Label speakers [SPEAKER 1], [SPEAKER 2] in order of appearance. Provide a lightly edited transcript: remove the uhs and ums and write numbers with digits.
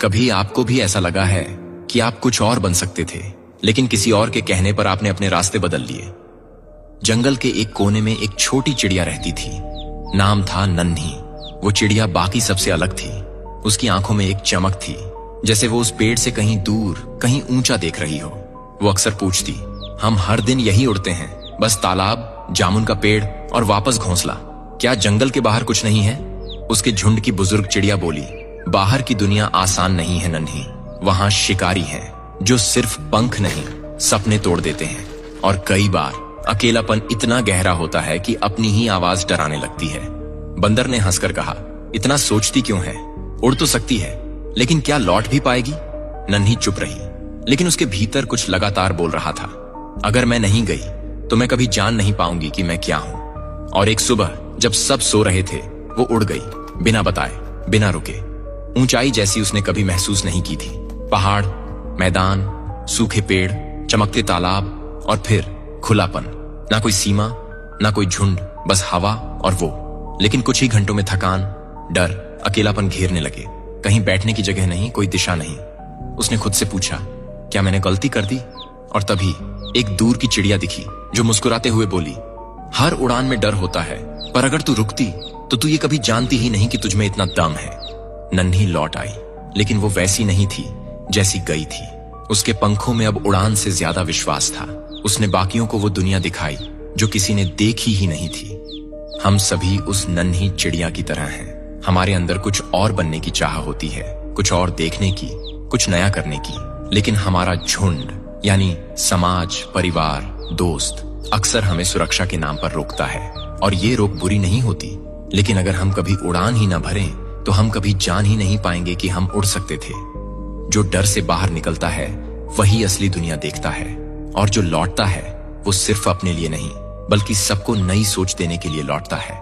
[SPEAKER 1] कभी आपको भी ऐसा लगा है कि आप कुछ और बन सकते थे, लेकिन किसी और के कहने पर आपने अपने रास्ते बदल लिए? जंगल के एक कोने में एक छोटी चिड़िया रहती थी। नाम था नन्ही। वो चिड़िया बाकी सबसे अलग थी। उसकी आंखों में एक चमक थी, जैसे वो उस पेड़ से कहीं दूर, कहीं ऊंचा देख रही हो। वो अक्सर पूछती, हम हर दिन यही उड़ते हैं, बस तालाब, जामुन का पेड़ और वापस घोंसला। क्या जंगल के बाहर कुछ नहीं है? उसके झुंड की बुजुर्ग चिड़िया बोली, बाहर की दुनिया आसान नहीं है नन्ही। वहां शिकारी हैं जो सिर्फ पंख नहीं, सपने तोड़ देते हैं। और कई बार अकेलापन इतना गहरा होता है कि अपनी ही आवाज डराने लगती है। बंदर ने हंसकर कहा, इतना सोचती क्यों है? उड़ तो सकती है, लेकिन क्या लौट भी पाएगी? नन्ही चुप रही, लेकिन उसके भीतर कुछ लगातार बोल रहा था, अगर मैं नहीं गई तो मैं कभी जान नहीं पाऊंगी कि मैं क्या हूं। और एक सुबह जब सब सो रहे थे, वो उड़ गई, बिना बताए, बिना रुके। ऊंचाई जैसी उसने कभी महसूस नहीं की थी। पहाड़, मैदान, सूखे पेड़, चमकते तालाब और फिर खुलापन। ना कोई सीमा, ना कोई झुंड, बस हवा और वो। लेकिन कुछ ही घंटों में थकान, डर, अकेलापन घेरने लगे। कहीं बैठने की जगह नहीं, कोई दिशा नहीं। उसने खुद से पूछा, क्या मैंने गलती कर दी? और तभी एक दूर की चिड़िया दिखी जो मुस्कुराते हुए बोली, हर उड़ान में डर होता है, पर अगर तू रुकती तो तू ये कभी जानती ही नहीं कि तुझमें इतना दम है। नन्ही लौट आई, लेकिन वो वैसी नहीं थी जैसी गई थी। उसके पंखों में अब उड़ान से ज्यादा विश्वास था। उसने बाकियों को वो दुनिया दिखाई जो किसी ने देखी ही नहीं थी। हम सभी उस नन्ही चिड़िया की तरह हैं। हमारे अंदर कुछ और बनने की चाह होती है, कुछ और देखने की, कुछ नया करने की। लेकिन हमारा झुंड यानी समाज, परिवार, दोस्त अक्सर हमें सुरक्षा के नाम पर रोकता है। और ये रोक बुरी नहीं होती, लेकिन अगर हम कभी उड़ान ही न भरें तो हम कभी जान ही नहीं पाएंगे कि हम उड़ सकते थे। जो डर से बाहर निकलता है वही असली दुनिया देखता है, और जो लौटता है वो सिर्फ अपने लिए नहीं बल्कि सबको नई सोच देने के लिए लौटता है।